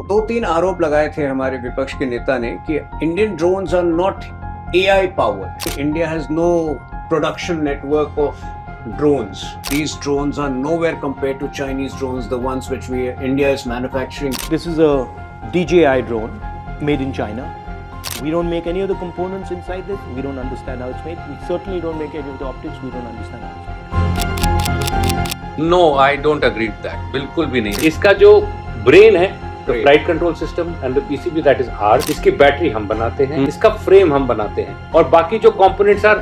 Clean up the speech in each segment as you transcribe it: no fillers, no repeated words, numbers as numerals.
दो तीन आरोप लगाए थे हमारे विपक्ष के नेता ने कि Indian drones are not AI powered. India has no production network of drones. These drones are nowhere compared to Chinese drones, the ones which India is manufacturing. This is a DJI drone made in China. We don't make any of the components inside this. We don't understand how it's made. We certainly don't make any of the optics. We don't understand how it's made. No, I don't agree with that. बिल्कुल भी नहीं. इसका जो brain है, the flight control system and the PCB that is ours. इसकी battery हम बनाते हैं, इसका फ्रेम हम बनाते हैं, और बाकी जो components are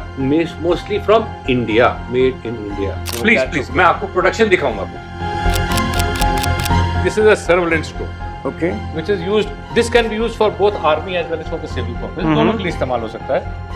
mostly from India, made in India. Please, मैं आपको production दिखाऊंगा. This is a surveillance drone. Okay. Which is used. This can be used for both army as well as for the civil purpose. दोनों के लिए इस्तेमाल हो सकता है.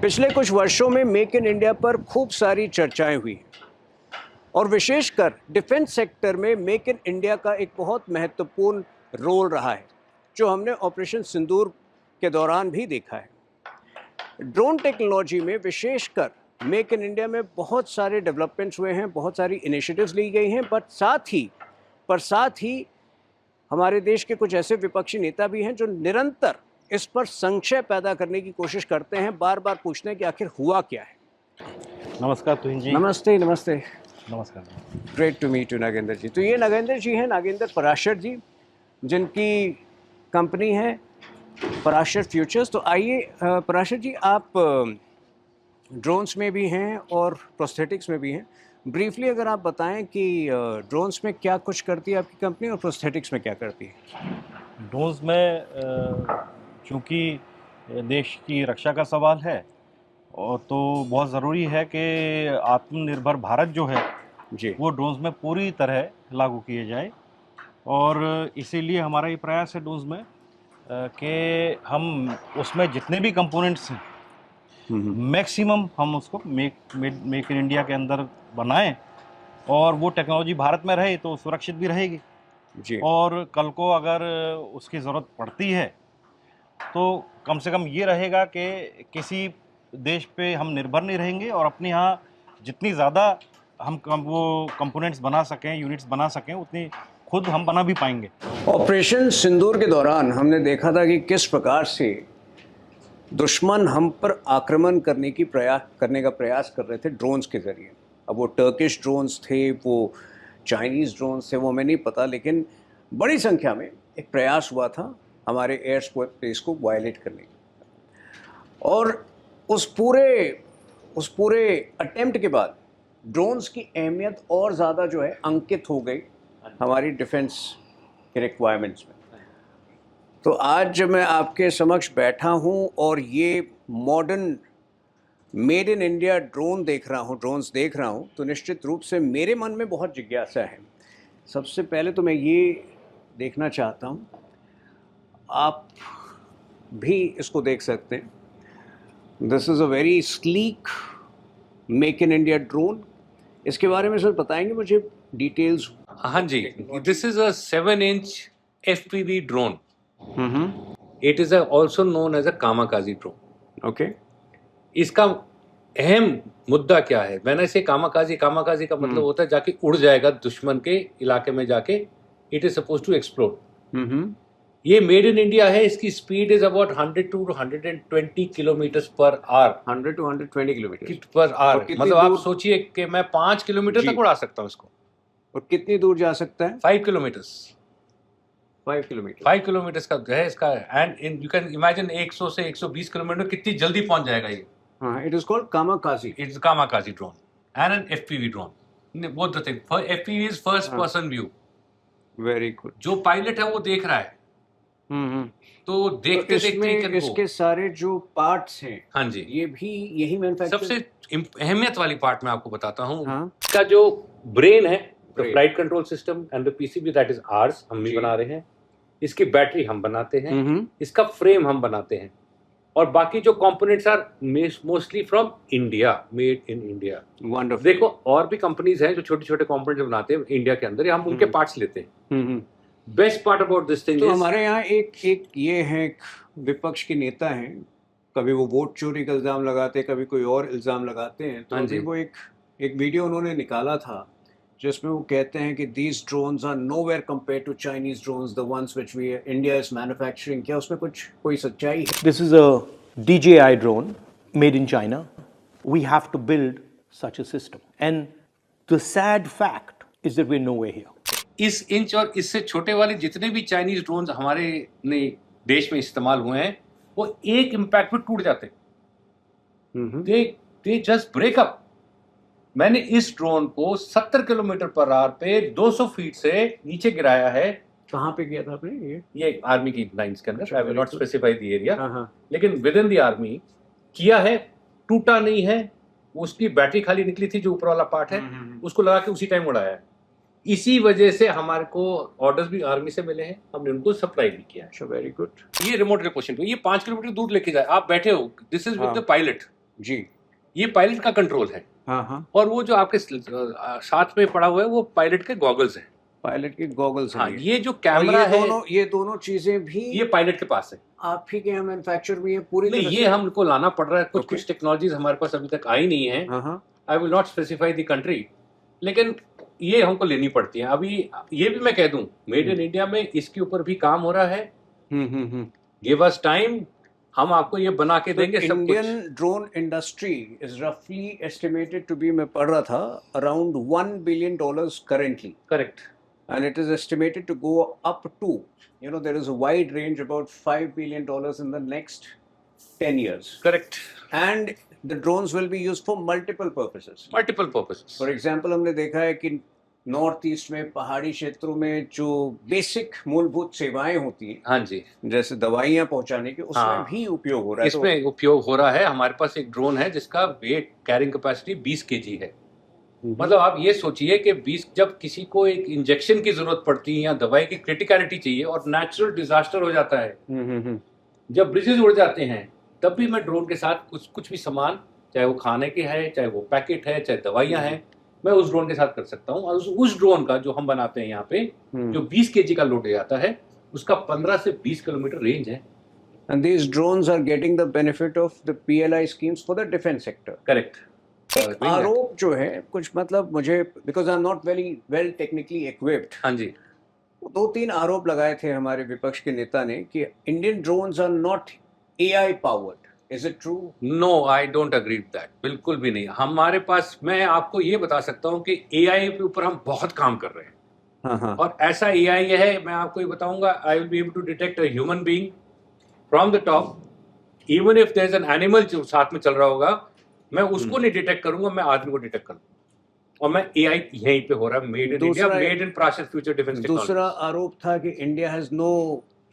पिछले कुछ वर्षों में मेक इन इंडिया पर खूब सारी चर्चाएं हुई और विशेषकर डिफेंस सेक्टर में मेक इन इंडिया का एक बहुत महत्वपूर्ण रोल रहा है, जो हमने ऑपरेशन सिंदूर के दौरान भी देखा है. ड्रोन टेक्नोलॉजी में विशेषकर मेक इन इंडिया में बहुत सारे डेवलपमेंट्स हुए हैं, बहुत सारी इनिशिएटिव्स ली गई हैं, पर साथ ही हमारे देश के कुछ ऐसे विपक्षी नेता भी हैं जो निरंतर इस पर संशय पैदा करने की कोशिश करते हैं, बार बार पूछते हैं कि आखिर हुआ क्या है. नमस्कार तुहिन जी. नमस्ते. नमस्कार. Great to meet you Nagendra ji. तो ये नागेंद्र जी हैं, नागेंद्र पराशर जी, जिनकी कंपनी है पराशर फ्यूचर्स. तो आइए पराशर जी, आप ड्रोन्स में भी हैं और प्रोस्थेटिक्स में भी हैं. ब्रीफली अगर आप बताएं कि ड्रोन्स में क्या कुछ करती है आपकी कंपनी और प्रोस्थेटिक्स में क्या करती है. ड्रोन्स में चूँकि देश की रक्षा का सवाल है, और तो बहुत ज़रूरी है कि आत्मनिर्भर भारत जो है जी, वो ड्रोन्स में पूरी तरह लागू किए जाए. और इसीलिए हमारा ये प्रयास है ड्रोन्स में कि हम उसमें जितने भी कंपोनेंट्स हैं मैक्सिमम हम उसको मेक इन इंडिया के अंदर बनाएं, और वो टेक्नोलॉजी भारत में रहे तो सुरक्षित भी रहेगी जी. और कल को अगर उसकी ज़रूरत पड़ती है तो कम से कम ये रहेगा कि किसी देश पे हम निर्भर नहीं रहेंगे, और अपने यहाँ जितनी ज़्यादा हम वो कंपोनेंट्स बना सकें, यूनिट्स बना सकें, उतनी खुद हम बना भी पाएंगे. ऑपरेशन सिंदूर के दौरान हमने देखा था कि किस प्रकार से दुश्मन हम पर आक्रमण करने का प्रयास कर रहे थे ड्रोन्स के ज़रिए. अब वो टर्किश ड्रोन्स थे, वो चाइनीज़ ड्रोन्स थे, वो हमें नहीं पता, लेकिन बड़ी संख्या में एक प्रयास हुआ था हमारे एयर स्पेस को वायलेट करने का. और उस पूरे अटेम्प्ट के बाद ड्रोन्स की अहमियत और ज़्यादा जो है अंकित हो गई हमारी डिफेंस के रिक्वायरमेंट्स में. तो आज जब मैं आपके समक्ष बैठा हूँ और ये modern made in India drones देख रहा हूँ, तो निश्चित रूप से मेरे मन में बहुत जिज्ञासा है. सबसे पहले तो मैं ये देखना चाहता हूँ, आप भी इसको देख सकते हैं. This is a very sleek make in India drone. इसके बारे में सर बताएंगे मुझे डिटेल्स. हाँ जी, this is a 7-inch FPV drone. It is also known as a kamikaze drone. Okay. इसका अहम मुद्दा क्या है? मैंने इसे कामाकाजी का मतलब होता है जाके उड़ जाएगा दुश्मन के इलाके में जाके. It is suppose to explode. ये मेड इन इंडिया है. इसकी speed is about 100 to 120 kilometre per hour. 100 to 120 kilometre per hour. मतलब आप सोचिए कि मैं 5 किलोमीटर तक उड़ा सकता हूँ इसको. और कितनी दूर जा सकता है? 5 किलोमीटर. 5 किलोमीटर. 5 किलोमीटर का है इसका. एंड यू कैन इमेजिन 100 से 120 किलोमीटर कितनी जल्दी पहुंच जाएगा ये. हाँ, it is called kamikaze. It's kamikaze drone and an FPV drone. Both the thing. FPV is first person view. Very good. जो पायलट है वो देख रहा है. तो देखते देखते इसके सारे जो पार्ट्स हैं, हाँ जी, ये भी यही मैन्युफैक्चर. सबसे अहमियत वाली पार्ट मैं आपको बताता हूँ. हाँ? इसका जो ब्रेन है, flight control system and the PCB that is ours, हम भी बना रहे हैं. इसकी बैटरी हम बनाते हैं, इसका फ्रेम हम बनाते हैं, और बाकी जो components are mostly from India, made in India. Wonderful. देखो और भी कंपनीज हैं जो छोटे छोटे कंपोनेंट्स बनाते हैं इंडिया के अंदर, या हम उनके पार्ट्स लेते हैं। Best part about this thing तो इज, हमारे यहाँ एक ये है, एक विपक्ष के नेता हैं, कभी वो वोट चोरी का इल्जाम लगाते हैं, कभी कोई और इल्जाम लगाते हैं। तो हाँ अभी जी। वो एक वीडियो उन्होंने निकाला था जिसमें वो कहते हैं कि these drones are nowhere compare to Chinese drones, the ones which we India is manufacturing. क्या उसमें कोई सच्चाई है? This is a DJI drone made in China. We have to build such a system. And the sad fact is that we're nowhere here. इस inch और इससे छोटे वाले जितने भी चाइनीज ड्रोन्स हमारे देश में इस्तेमाल हुए हैं, वो एक इम्पैक्ट में टूट जाते हैं। They just break up. मैंने इस ड्रोन को 70 किलोमीटर पर आवर पे 200 फीट से नीचे गिराया है। कहाँ पे किया था आपने ये आर्मी की लाइंस के अंदर, I will not very good. Specify the area, हाँ। लेकिन विद इन द आर्मी किया है, टूटा नहीं है। उसकी बैटरी खाली निकली थी, जो ऊपर वाला पार्ट है उसको लगा के उसी टाइम उड़ाया है। इसी वजह से हमारे को ऑर्डर्स भी आर्मी से मिले हैं, हमने उनको सप्लाई भी किया है। वेरी गुड ये रिमोट लोकेशन पे, ये 5 किलोमीटर दूर लेके जाए, आप बैठे हो, दिस इज विद हाँ। The pilot. जी। ये पायलट का कंट्रोल है, हाँ। और वो जो आपके साथ में पड़ा हुआ है वो पायलट के गॉगल्स हैं। पायलट के गॉगल्स हैं। हाँ, ये जो और कैमरा है ये दोनों चीजें भी ये पायलट के पास है। आप ही के यहाँ मैन्युफैक्चर में ये पूरी नहीं, तरह ये से? हमको लाना पड़ रहा है, Okay. कुछ टेक्नोलॉजीज हमारे पास अभी तक आई नहीं है। हाँ। I will not specify the country, लेकिन ये हमको लेनी पड़ती है। अभी ये भी मैं कह दूं, मेड इन इंडिया में इसके ऊपर भी काम हो रहा है। गिव अस टाइम, हम आपको ये बना के देंगे सब इंडियन कुछ। ड्रोन इंडस्ट्री इज रफली एस्टिमेटेड टू बी, मैं पढ़ रहा था, around $1 billion currently, correct. and it is estimated to go up to, there is a wide range, about $5 billion in the next 10 years. Correct. And the drones will be used for multiple purposes. Multiple purposes. For example, हमने देखा है कि north east में, पहाड़ी क्षेत्रों में जो basic मूलभूत सेवाएं होती हैं, हाँ जी, जैसे दवाइयां पहुंचाने के, उसमें हाँ। भी उपयोग हो रहा है। इसमें उपयोग हो रहा है। हमारे पास एक ड्रोन है जिसका वेट कैरिंग कैपेसिटी 20 kg है। मतलब आप ये सोचिए कि 20, जब किसी को एक इंजेक्शन की जरूरत पड़ती है या दवाई की क्रिटिकलिटी चाहिए और नेचुरल डिजास्टर हो जाता है, जब ब्रिजेस उड़ जाते हैं, तब भी मैं ड्रोन के साथ कुछ भी सामान, चाहे वो खाने के है, चाहे वो पैकेट है, चाहे दवाइयां हैं, मैं उस ड्रोन के साथ कर सकता हूँ। और उस ड्रोन का जो हम बनाते हैं यहाँ पे, जो 20 kg का लोड आता है, उसका 15 से 20 किलोमीटर रेंज है। And these drones are getting the benefit of the PLI schemes for the defense sector. Correct. एक आरोप जो है कुछ, मतलब मुझे, because I am not very well technically equipped, हाँ जी। 2-3 आरोप लगाए थे हमारे विपक्ष के नेता ने कि Indian drones are not AI powered. Is it true? No, I don't agree with that, बिल्कुल भी नहीं। हमारे पास, मैं आपको ये बता सकता हूँ कि AI के ऊपर हम बहुत काम कर रहे हैं। हाँ। और ऐसा AI है, मैं आपको ये बताऊंगा, I will be able to detect a human being from the top, even if there is an animal जो साथ में चल रहा होगा, मैं उसको नहीं डिटेक्ट करूंगा, मैं आदमी को डिटेक्ट करूंगा। और मैं AI यहीं पे हो रहा है, made in India, made in Prashar future defence technology. दूसरा आरोप था कि India has no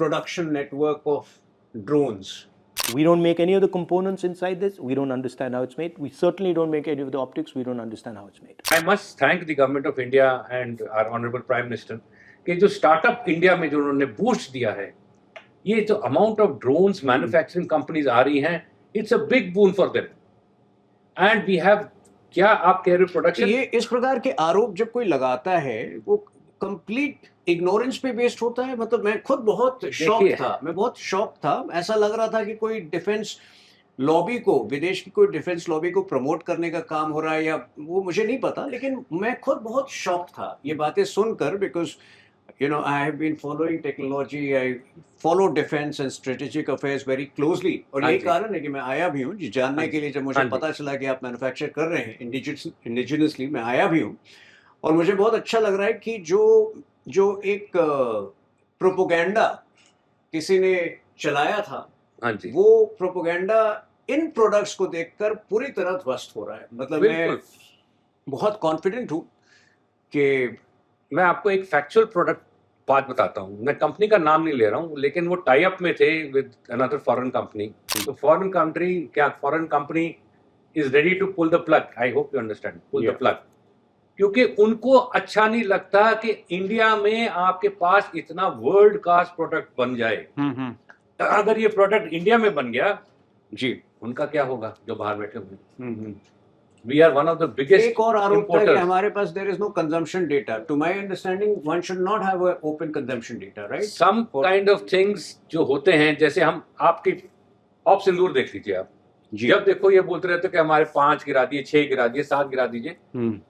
production network of drones. We don't make any of the components inside this. We don't understand how it's made. We certainly don't make any of the optics. We don't understand how it's made. I must thank the government of India and our honorable Prime Minister कि जो startup India में जो उन्होंने boost दिया है, ये जो amount of drones manufacturing companies आ रही हैं, it's a big boon for them. And we have, क्या आप कह रहे हो, प्रोडक्शन। ये इस प्रकार के आरोप जब कोई लगाता है, वो कंप्लीट इग्नोरेंस पे बेस्ड होता है। मतलब मैं खुद बहुत शॉक था, मैं बहुत शॉक था। ऐसा लग रहा था कि कोई डिफेंस लॉबी को, विदेश की कोई डिफेंस लॉबी को प्रमोट करने का काम हो रहा है, या वो मुझे नहीं पता, लेकिन मैं खुद बहुत शॉक था ये बातें सुनकर। Because I have been following technology, I follow defence and strategic affairs very closely, और यही कारण है कि मैं आया भी हूँ जानने के लिए। जब मुझे पता चला कि आप मैन्युफैक्चर कर रहे हैं इंडिजिनसली, मैं आया भी हूँ। और मुझे बहुत अच्छा लग रहा है कि जो एक प्रोपोगेंडा किसी ने चलाया था, हाँ जी, वो प्रोपोगेंडा इन प्रोडक्ट्स को देखकर पूरी तरह ध्वस्त हो रहा है। मतलब मैं बहुत कॉन्फिडेंट हूँ कि मैं आपको एक फैक्चुअल प्रोडक्ट बात बताता हूँ। मैं कंपनी का नाम नहीं ले रहा हूँ, लेकिन वो टाई अप में थे विद अनदर फॉरेन कंपनी। तो foreign company is ready to pull the plug. I hope you understand, pull the plug. क्योंकि उनको अच्छा नहीं लगता कि इंडिया में आपके पास इतना वर्ल्ड क्लास प्रोडक्ट बन जाए। अगर ये प्रोडक्ट इंडिया में बन गया जी। उनका क्या होगा जो बाहर बैठे हुए हैं? We are one of the biggest एक और आरोप था कि importers. हमारे पास there is no consumption data. To my understanding one should not have open consumption data, right? Some kind of things जो होते हैं, जैसे हम आपकी ऑप सिंदूर देख लीजिए आप, जी। जब देखो ये बोलते रहते कि हमारे 5 गिरा दिए, 6 गिरा दिए, 7 गिरा दीजिए।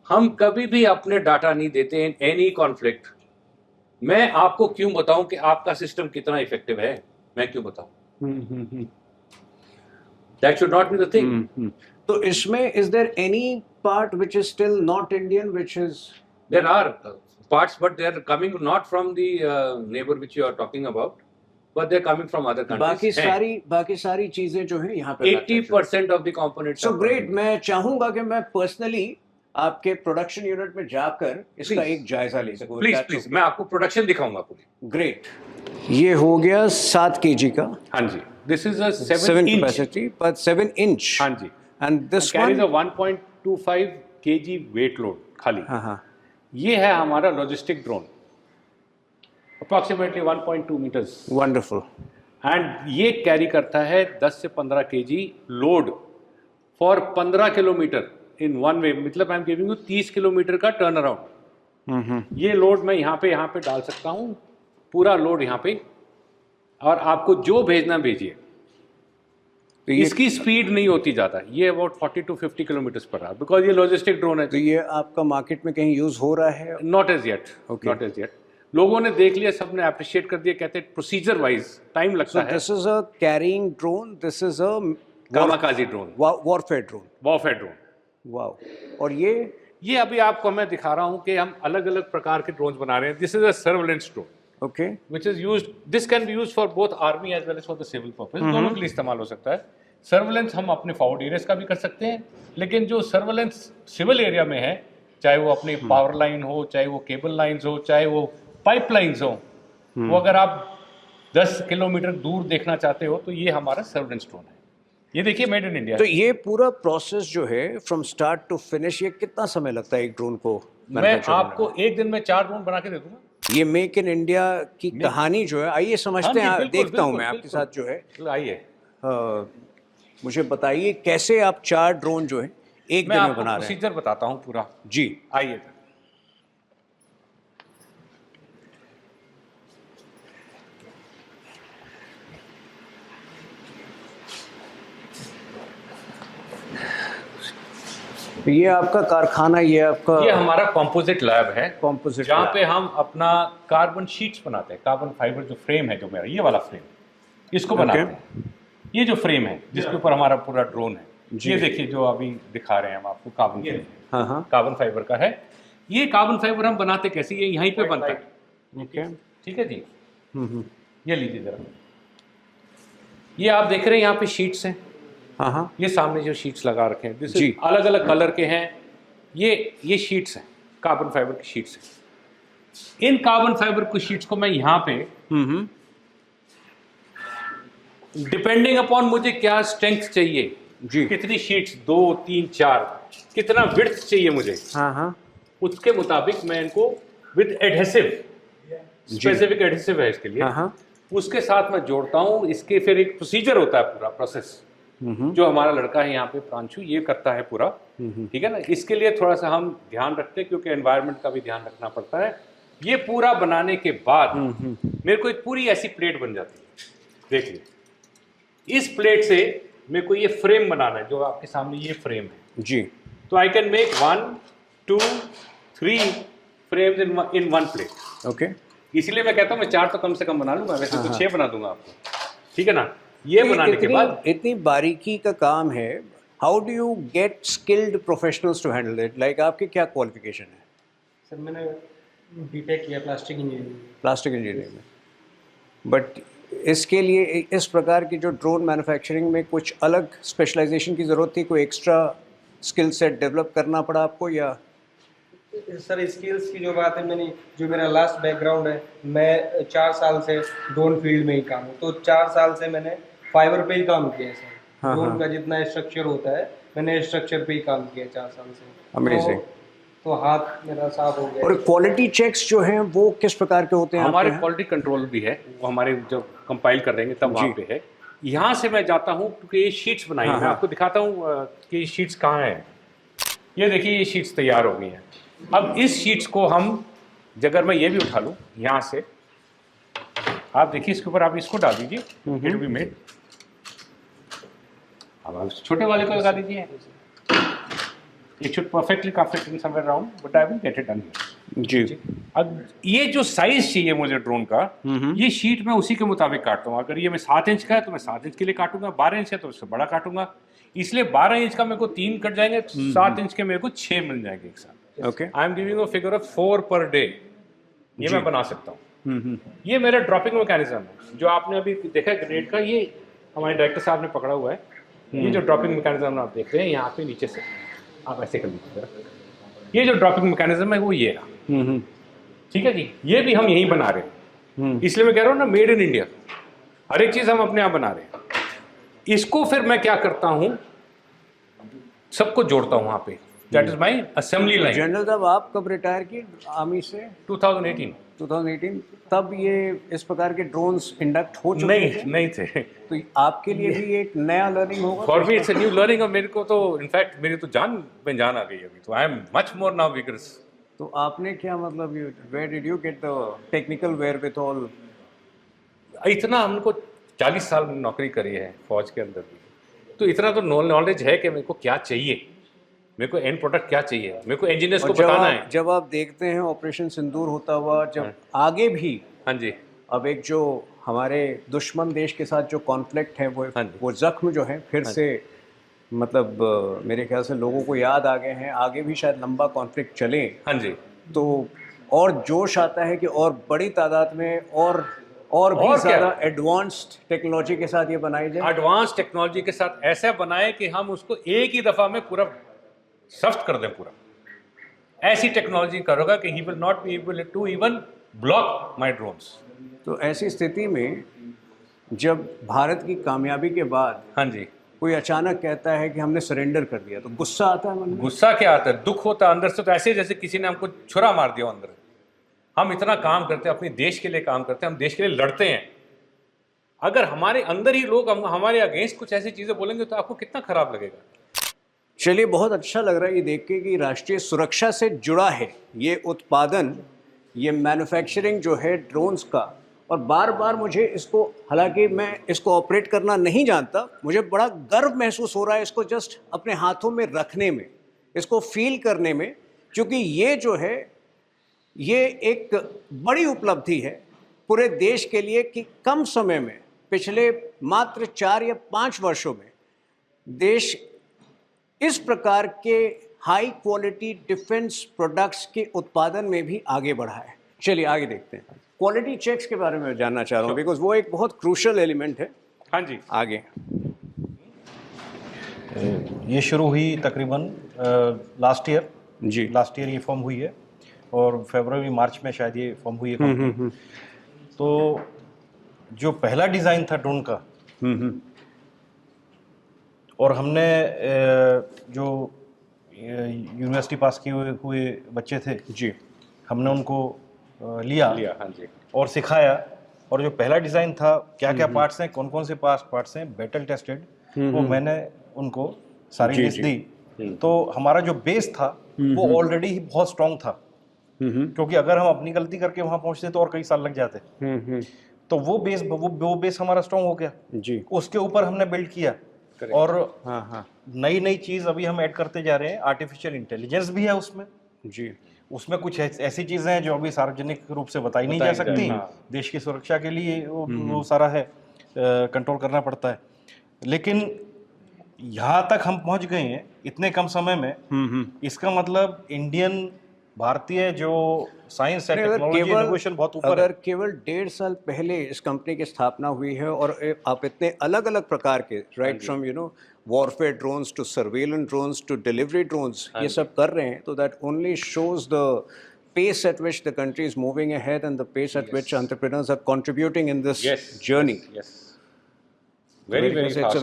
हम कभी भी अपने डाटा नहीं देते इन एनी कॉन्फ्लिक्ट। मैं आपको क्यों बताऊं कि आपका सिस्टम कितना इफेक्टिव है? मैं क्यों बताऊं? That should not be the thing. तो इसमें is there any part which is still not Indian which is There are parts, but they are coming not from the neighbor which you are talking about, but they are coming from other countries. बाकी सारी चीजें जो है यहाँ पे 80% of the components. So great. मैं चाहूंगा कि मैं पर्सनली आपके प्रोडक्शन यूनिट में जाकर इसका Please. एक जायजा ले सकूं. प्लीज प्लीज, मैं आपको प्रोडक्शन दिखाऊंगा पूरी। ग्रेट. ये हो गया 7 kg का. हाँ जी, this is a 7 7 inch. capacity but 7 inch. हाँ जी, And this carries one. A 1.25 kg weight load खाली। हाँ हाँ. ये है हमारा logistic drone, approximately 1.2 metres, Wonderful. And ये कैरी करता है 10 से 15 kg load for 15 kilometre in one way. मतलब I am giving you 30 kilometre का टर्न अराउंड। ये लोड मैं यहाँ पे डाल सकता हूँ, पूरा लोड यहाँ पे, और आपको जो भेजना भेजिए। तो ये इसकी स्पीड नहीं होती ज़्यादा, ये about 40 to 50 kilometre per our, because ये लॉजिस्टिक ड्रोन है। तो ये आपका मार्केट में कहीं यूज हो रहा है? Not as yet, Okay. Not as yet. लोगों ने देख लिया, सबने अप्रिशिएट कर दिया, कहते हैं प्रोसीजर वाइज टाइम लगता है। This is a carrying drone. This is a kamikaze drone, warfare drone. Warfare drone. Wow. और ये अभी आपको मैं दिखा रहा हूँ कि हम अलग अलग प्रकार के ड्रोन बना रहे हैं। This is a surveillance drone okay. which is used, this can be used for both army as well as for the civil purpose. दोनों के लिए इस्तेमाल हो सकता है। सर्वेलेंस हम अपने फॉरवर्ड एरियाज का भी कर सकते हैं, लेकिन जो सर्वेलेंस सिविल एरिया में है, चाहे वो अपनी पावर लाइन हो, चाहे वो केबल लाइंस हो, चाहे वो पाइप लाइंस हो, वो अगर आप 10 किलोमीटर दूर देखना चाहते हो तो ये हमारा सर्वेलेंस ड्रोन है। ये देखिए, मेड इन इंडिया। तो ये पूरा प्रोसेस जो है फ्रॉम स्टार्ट टू फिनिश, ये कितना समय लगता है एक ड्रोन को मैं manufacture करने आपको एक दिन में 4 ड्रोन बना के दे दूंगा। में? ये मेक इन इंडिया की कहानी जो है, आइए समझते हैं. बिल्कुल, देखता हूँ बिल्कुल, मैं आपके बिल्कुल। साथ जो है. आइए, मुझे बताइए कैसे आप 4 ड्रोन जो है एक मैं दिन में आपको बना रहे हैं. प्रोसीजर बताता हूँ पूरा। जी. आइए, ये आपका कारखाना, ये आपका ये हमारा कंपोजिट लैब है, कॉम्पोजिट जहाँ पे हम अपना कार्बन शीट्स बनाते हैं। कार्बन फाइबर जो फ्रेम है, जो मेरा ये वाला फ्रेम, इसको बनाते हैं। ये जो फ्रेम है जिसके ऊपर हमारा पूरा ड्रोन है, ये देखिए जो अभी दिखा रहे हैं हम आपको, कार्बन फाइबर, हाँ हाँ. कार्बन फाइबर का है। ये कार्बन फाइबर हम बनाते कैसे, ये यहीं पे बनता है। ओके. ठीक है जी, ये लीजिए जरा, ये आप देख रहे हैं यहाँ पे शीट्स हैं। हाँ हाँ. ये सामने जो शीट्स लगा रखे हैं, जी। अलग अलग कलर के हैं। ये शीट्स हैं, कार्बन फाइबर की शीट्स हैं। इन कार्बन फाइबर की शीट्स को मैं यहाँ पे, डिपेंडिंग अपॉन मुझे क्या स्ट्रेंथ चाहिए, जी. कितनी शीट्स, 2, 3, 4, कितना विड्थ चाहिए मुझे, हाँ हाँ. उसके मुताबिक मैं इनको विद एडहेसिव, स्पेसिफिक एडहेसिव है इसके लिए, हाँ हाँ. उसके साथ मैं जोड़ता हूँ। इसके फिर एक प्रोसीजर होता है, पूरा प्रोसेस, जो हमारा लड़का है यहाँ पे प्रांशु, ये करता है पूरा। ठीक है ना, इसके लिए थोड़ा सा हम ध्यान रखते हैं, क्योंकि एनवायरनमेंट का भी ध्यान रखना पड़ता है। ये पूरा बनाने के बाद मेरे को एक पूरी ऐसी प्लेट बन जाती है। देखिए, इस प्लेट से मेरे को ये फ्रेम बनाना है, जो आपके सामने ये फ्रेम है जी. तो I can make 1, 2, 3 frames in one plate. Okay. इसीलिए मैं कहता हूँ मैं 4 तो कम से कम बना लूंगा, वैसे तो 6 बना दूंगा आपको। ठीक है ना, ये बनाने के बाद इतनी बारीकी का काम है. How do you get skilled professionals to handle it? Like आपकी क्या क्वालिफिकेशन है? सर मैंने बीटेक किया प्लास्टिक इंजीनियरिंग। प्लास्टिक इंजीनियरिंग में. बट इसके लिए इस प्रकार की जो ड्रोन मैन्युफैक्चरिंग में कुछ अलग स्पेशलाइजेशन की ज़रूरत थी, कोई एक्स्ट्रा स्किल सेट डेवलप करना पड़ा आपको? या सर स्किल्स की जो बात है, मैंने जो मेरा लास्ट बैकग्राउंड है, मैं 4 साल से ड्रोन फील्ड में ही काम हूँ, तो 4 साल से मैंने फाइबर पे ही काम किया है सर। हाँ, ड्रोन हाँ. का जितना स्ट्रक्चर होता है, मैंने स्ट्रक्चर पे ही काम किया 4 साल से। Amazing. तो हाथ मेरा साफ हो गया। और क्वालिटी चेक्स जो हैं वो किस प्रकार के होते हैं? हमारे आपके यहाँ? क्वालिटी कंट्रोल भी है, वो हमारे जब कंपाइल कर देंगे तब वहाँ पे है। यहाँ से मैं जाता हूँ क्योंकि ये शीट्स बनाई हैं। मैं आपको दिखाता हूँ कि ये शीट्स कहाँ हैं। ये देखिए ये शीट्स तैयार हो गई हैं। अब इस शीट्स को हम, अगर मैं ये भी उठा लूँ यहाँ से, आप देखिए इसके ऊपर आप इसको डाल दीजिए, इट विल बी मेड। अब आप छोटे वाले को लगा दीजिए, it should perfectly fit in somewhere around, but I will get it done. जी। अब ये जो साइज चाहिए मुझे ड्रोन का, ये शीट मैं उसी के मुताबिक काटता हूँ। अगर ये मैं 7 इंच का है तो मैं 7 इंच के लिए काटूंगा, 12 इंच है तो उससे बड़ा काटूंगा। इसलिए 12 इंच का मेरे को 3 कट जाएंगे, 7 इंच के मेरे को 6 मिल जाएंगे एक साथ। Okay. I am giving a figure of 4 per day. ये मैं बना सकता हूँ। ये मेरा ड्रॉपिंग मैकेनिज्म है जो आपने अभी देखा ग्रेड का, ये हमारे डायरेक्टर साहब ने पकड़ा हुआ है। ये जो ड्रॉपिंग मैकेनिज्म आप देख रहे हैं यहाँ पे नीचे से, आप ऐसे कर लीजिए, ये जो ड्रॉपिंग मैकेनिज्म है वो ये रहा। ठीक है जी, ये भी हम यहीं बना रहे हैं। इसलिए मैं कह रहा हूँ ना, मेड इन इंडिया, हर एक चीज हम अपने आप बना रहे हैं। इसको फिर मैं क्या करता हूँ, सबको जोड़ता हूँ वहां पे। That is my assembly line. General साहब आप कब रिटायर किए आर्मी से? 2018। 2018। तब ये इस प्रकार के ड्रोन्स इंडक्ट हो चुके थे? नहीं थे। तो आपके लिए भी एक नया लर्निंग होगा? For me it's a new learning. और मेरे को तो इनफैक्ट मेरी तो जान में जान आ गई अभी तो। I am much more now vigorous. तो आपने क्या मतलब, where did you get the technical wherewithal? इतना हमको 40 साल नौकरी करी है फौज के अंदर भी, तो इतना तो नॉलेज है कि मेरे को क्या चाहिए, मेरे को एंड प्रोडक्ट क्या चाहिए, मेरे को इंजीनियर्स को बताना है। जब आप देखते हैं ऑपरेशन सिंदूर होता हुआ, जब आगे भी, हाँ जी, अब एक जो हमारे दुश्मन देश के साथ जो कॉन्फ्लिक्ट है वो जख्म जो है फिर से, मतलब मेरे ख्याल से लोगों को याद आ गए हैं, आगे भी शायद लंबा कॉन्फ्लिक्ट चले। हाँ जी। तो और जोश आता है कि और बड़ी तादाद में और भी ज़्यादा एडवांस्ड टेक्नोलॉजी के साथ ये बनाई जाए। एडवांस टेक्नोलॉजी के साथ ऐसा बनाए कि हम उसको एक ही दफ़ा में पूरा सफ्ट कर दें पूरा। ऐसी टेक्नोलॉजी करोगा कि he will not be able to even block my drones. तो ऐसी स्थिति में जब भारत की कामयाबी के बाद हाँ जी, कोई अचानक कहता है कि हमने सरेंडर कर दिया, तो गुस्सा आता है मन में? गुस्सा क्या आता है, दुख होता है अंदर से। तो ऐसे जैसे किसी ने हमको छुरा मार दिया अंदर। हम इतना काम करते हैं, अपने देश के लिए काम करते हैं, हम देश के लिए लड़ते हैं। अगर हमारे अंदर ही लोग हमारे अगेंस्ट कुछ ऐसी चीजें बोलेंगे तो आपको कितना खराब लगेगा। चलिए, बहुत अच्छा लग रहा है ये देख के कि राष्ट्रीय सुरक्षा से जुड़ा है ये उत्पादन, ये मैन्युफैक्चरिंग जो है ड्रोन्स का। और बार बार मुझे इसको, हालांकि मैं इसको ऑपरेट करना नहीं जानता, मुझे बड़ा गर्व महसूस हो रहा है इसको जस्ट अपने हाथों में रखने में, इसको फील करने में, क्योंकि ये जो है ये एक बड़ी उपलब्धि है पूरे देश के लिए कि कम समय में, पिछले मात्र 4 या 5 वर्षों में देश इस प्रकार के हाई क्वालिटी डिफेंस प्रोडक्ट्स के उत्पादन में भी आगे बढ़ा है। चलिए आगे देखते हैं। क्वालिटी चेक्स के बारे में जानना चाह रहा हूँ, बिकॉज वो एक बहुत क्रूशल एलिमेंट है। हाँ जी, आगे ये शुरू हुई तकरीबन लास्ट ईयर जी, लास्ट ईयर ये फॉर्म हुई है और फरवरी मार्च में शायद ये फॉर्म हुई है कंपनी। तो जो पहला डिज़ाइन था ड्रोन का, और हमने जो यूनिवर्सिटी पास किए हुए बच्चे थे जी, हमने उनको लिया हाँ जी, और सिखाया। और जो पहला डिज़ाइन था, क्या क्या पार्ट्स हैं, कौन कौन से पार्ट्स हैं, बैटल टेस्टेड, वो मैंने उनको सारी लिस्ट दी। तो हमारा जो बेस था वो ऑलरेडी ही बहुत स्ट्रांग था, क्योंकि अगर हम अपनी गलती करके वहां पहुंचते तो और कई साल लग जाते। तो वो बेस हमारा स्ट्रांग हो गया जी। उसके ऊपर हमने बिल्ड किया। और नई चीज अभी हम ऐड करते जा रहे हैं, आर्टिफिशियल इंटेलिजेंस भी है उसमें जी। उसमें कुछ ऐसी चीजें हैं जो अभी सार्वजनिक रूप से बताई नहीं जा सकती। देश की सुरक्षा के लिए वो सारा है, कंट्रोल करना पड़ता है। लेकिन यहाँ तक हम पहुंच गए हैं इतने कम समय में। इसका मतलब इंडियन, भारतीय जो साइंस एंड टेक्नोलॉजी इनोवेशन बहुत ऊपर है। अगर केवल 1.5 साल पहले इस कंपनी की स्थापना हुई है और आप इतने अलग अलग प्रकार के, right from warfare drones to surveillance drones to delivery drones, ये सब कर रहे हैं, तो that only shows the pace at which the country is moving ahead and the pace at which entrepreneurs are contributing in this journey. Yes. Very fast.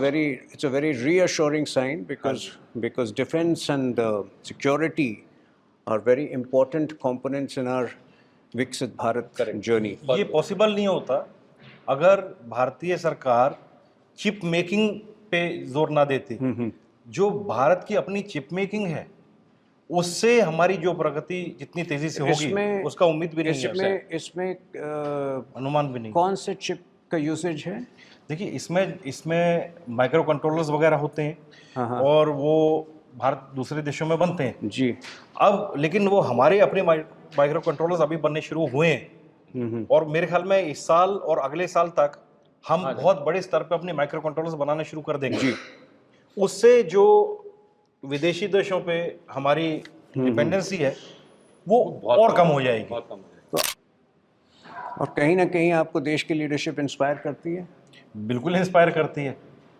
It's a very reassuring sign because defense and security are very important components in our Viksit Bharat journey. ये possible नहीं होता अगर भारतीय सरकार chip making पे जोर ना देते, जो भारत की अपनी चिप मेकिंग है उससे हमारी जो प्रगति जितनी तेजी से होगी इसमें- उसका उम्मीद भी नहीं है, इसमें अनुमान भी नहीं। कौन से चिप का यूसेज है? देखिए इसमें माइक्रो कंट्रोलर्स वगैरह होते हैं, हाँ। और वो भारत दूसरे देशों में बनते हैं। जी। अब लेकिन वो हमारे अपने माइक्रो कंट्रोलर्स अभी बनने शुरू हुए हैं, और मेरे ख्याल में इस साल और अगले साल तक हम बहुत बड़े स्तर पे अपने माइक्रो कंट्रोलर्स बनाने शुरू कर देंगे। जी। उससे जो विदेशी देशों पे हमारी डिपेंडेंसी है वो और कम हो जाएगी। बहुत कम हो जाएगी। और कहीं ना कहीं आपको देश की लीडरशिप इंस्पायर करती है? बिल्कुल इंस्पायर करती है,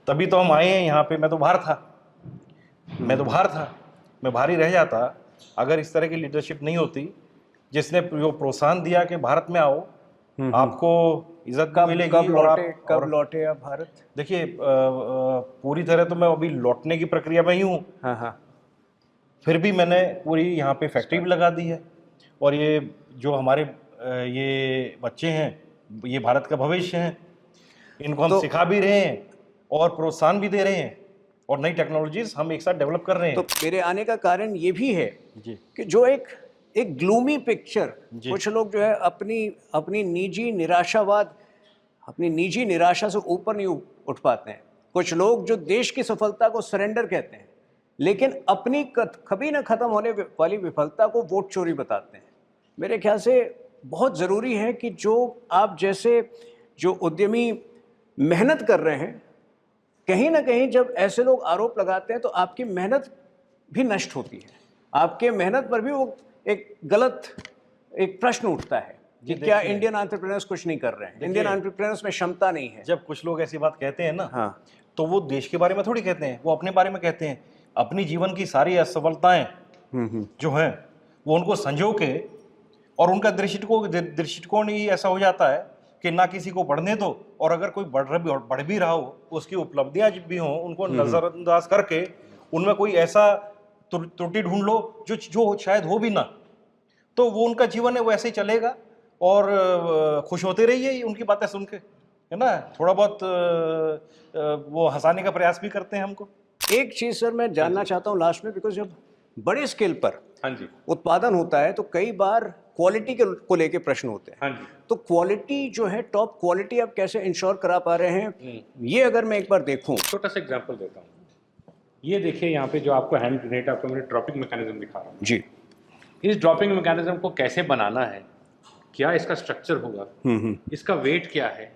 तभी तो हम आए हैं यहाँ पे। मैं तो बाहर था, मैं बाहर ही रह जाता अगर इस तरह की लीडरशिप नहीं होती, जिसने जो प्रोत्साहन दिया कि भारत में आओ, आपको इज्जत भी मिलेगी। कब लौटे आप भारत? देखिए पूरी तरह तो मैं अभी लौटने की प्रक्रिया में ही हूँ, हाँ। फिर भी मैंने पूरी यहाँ पे फैक्ट्री भी लगा दी है, और ये जो हमारे ये बच्चे हैं ये भारत का भविष्य हैं, इनको हम सिखा भी रहे हैं और प्रोत्साहन भी दे रहे हैं, और नई टेक्नोलॉजीज हम एक साथ डेवलप कर रहे हैं। तो मेरे आने का कारण ये भी है जी। कि जो एक ग्लूमी पिक्चर कुछ लोग जो है अपनी निजी निराशा से ऊपर नहीं उठ पाते हैं। कुछ लोग जो देश की सफलता को सरेंडर कहते हैं, लेकिन अपनी कभी न खत्म होने वाली विफलता को वोट चोरी बताते हैं। मेरे ख्याल से बहुत ज़रूरी है कि जो आप जैसे जो उद्यमी मेहनत कर रहे हैं, कहीं ना कहीं जब ऐसे लोग आरोप लगाते हैं तो आपकी मेहनत भी नष्ट होती है, आपके मेहनत पर भी वो एक गलत एक प्रश्न उठता है कि क्या इंडियन एंटरप्रेन्योर्स कुछ नहीं कर रहे हैं, इंडियन एंटरप्रेन्योर्स में क्षमता नहीं है। जब कुछ लोग ऐसी बात कहते हैं ना, हाँ, तो वो देश के बारे में थोड़ी कहते हैं, वो अपने बारे में कहते हैं। अपनी जीवन की सारी असफलताएं जो हैं वो उनको संजो के, और उनका दृष्टिकोण ही ऐसा हो जाता है कि ना किसी को बढ़ने दो, और अगर कोई बढ़ भी रहा हो, उसकी उपलब्धियां भी हों, उनको नजरअंदाज करके उनमें कोई ऐसा त्रुटि ढूंढ लो जो शायद हो भी ना, तो वो उनका जीवन है वो ऐसे ही चलेगा, और खुश होते रहिए उनकी बातें सुन के, है ना। थोड़ा बहुत वो हंसाने का प्रयास भी करते हैं हमको। एक चीज़ सर मैं जानना चाहता हूँ लास्ट में, बिकॉज जब बड़े स्केल पर हाँ जी, उत्पादन होता है तो कई बार क्वालिटी को लेके प्रश्न होते हैं। हाँ जी। तो क्वालिटी जो है, टॉप क्वालिटी आप कैसे इंश्योर करा पा रहे हैं, ये अगर मैं एक बार देखूं। छोटा सा एग्जांपल देता हूँ। ये देखिए यहाँ पे जो आपको हैंड ग्रेनेड आपको मैंने ड्रॉपिंग मैकेनिज्म दिखा रहा हूँ। जी। इस ड्रॉपिंग मैकेनिज्म को कैसे बनाना है, क्या इसका स्ट्रक्चर होगा, इसका वेट क्या है,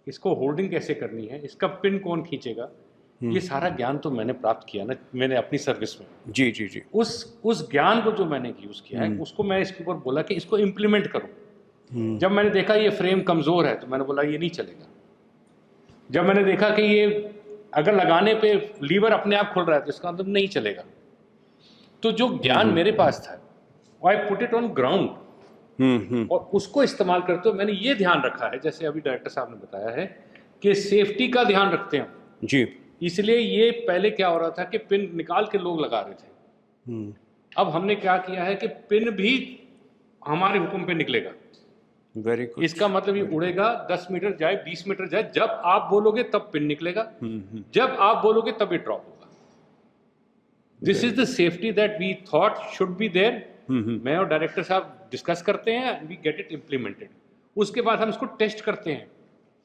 इसको होल्डिंग कैसे करनी है, इसका पिन कौन खींचेगा, ये सारा ज्ञान तो मैंने प्राप्त किया ना मैंने अपनी सर्विस में। जी जी जी। उस ज्ञान को जो मैंने यूज किया है उसको मैं इसके ऊपर बोला कि इसको इम्प्लीमेंट करो। जब मैंने देखा ये फ्रेम कमजोर है तो मैंने बोला ये नहीं चलेगा। जब मैंने देखा कि ये अगर लगाने पे लीवर अपने आप खुल रहा है तो इसका मतलब नहीं चलेगा। तो जो ज्ञान मेरे पास था I put it on ground, और उसको इस्तेमाल करते हुए मैंने ये ध्यान रखा है, जैसे अभी डायरेक्टर साहब ने बताया है कि सेफ्टी का ध्यान रखते हैं जी। इसलिए ये पहले क्या हो रहा था कि पिन निकाल के लोग लगा रहे थे। अब हमने क्या किया है कि पिन भी हमारे हुक्म पे निकलेगा। Very good. इसका मतलब ये उड़ेगा 10 मीटर जाए 20 मीटर जाए, जब आप बोलोगे तब पिन निकलेगा, जब आप बोलोगे तब ये ड्रॉप होगा। This is the safety that we thought should be there. मैं और डायरेक्टर साहब डिस्कस करते हैं, वी गेट इट इम्प्लीमेंटेड। उसके बाद हम इसको टेस्ट करते हैं।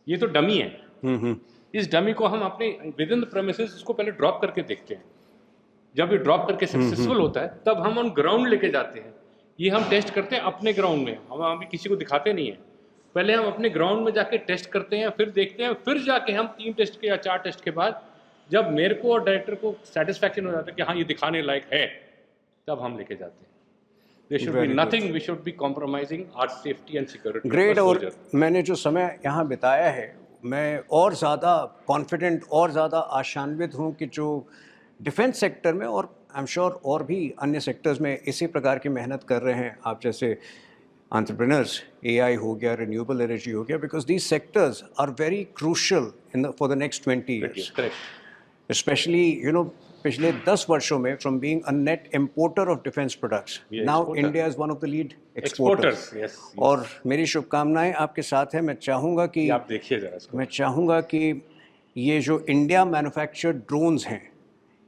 ये तो डमी है, इस डमी को हम अपने विद इन द प्रेमिसेस इसको पहले ड्रॉप करके देखते हैं। जब ये ड्रॉप करके सक्सेसफुल होता है तब हम ऑन ग्राउंड लेके जाते हैं। ये हम टेस्ट करते हैं अपने ग्राउंड में, हम अभी किसी को दिखाते नहीं है। पहले हम अपने ग्राउंड में जाके टेस्ट करते हैं, फिर देखते हैं, फिर जाके हम 3 टेस्ट के या 4 टेस्ट के बाद जब मेरे को और डायरेक्टर को सेटिस्फैक्शन हो जाता है कि हाँ ये दिखाने लायक है, तब हम लेके जाते हैं। There should be nothing, we should be compromising our safety and security. Great. और मैंने जो समय यहाँ बिताया है, मैं और ज़्यादा कॉन्फिडेंट और ज़्यादा आशान्वित हूँ कि जो डिफेंस सेक्टर में और आई एम श्योर और भी अन्य सेक्टर्स में इसी प्रकार की मेहनत कर रहे हैं आप जैसे एंटरप्रेन्योर्स, AI हो गया, रिन्यूएबल एनर्जी हो गया, because these sectors are very crucial for the next 20 years. Correct. Specially पिछले 10 वर्षों में from being a net importer of defence products, now India is one of the lead exporters. Yes. और मेरी शुभकामनाएं आपके साथ है। मैं चाहूँगा कि आप देखिए जरा इसको। मैं चाहूँगा कि ये जो इंडिया मैन्युफैक्चर्ड ड्रोन्स हैं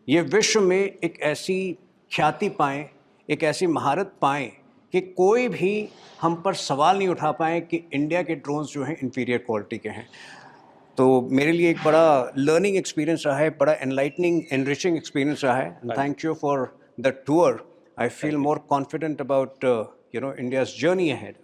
ये विश्व में एक ऐसी ख्याति पाएँ, एक ऐसी महारत पाएँ कि कोई भी हम पर सवाल नहीं उठा पाए कि इंडिया के ड्रोन्स जो हैं इंफीरियर क्वालिटी के हैं। तो मेरे लिए एक बड़ा लर्निंग एक्सपीरियंस रहा है, बड़ा एनलाइटनिंग एनरिचिंग एक्सपीरियंस रहा है। And thank you for the tour. I feel more confident about India's journey ahead.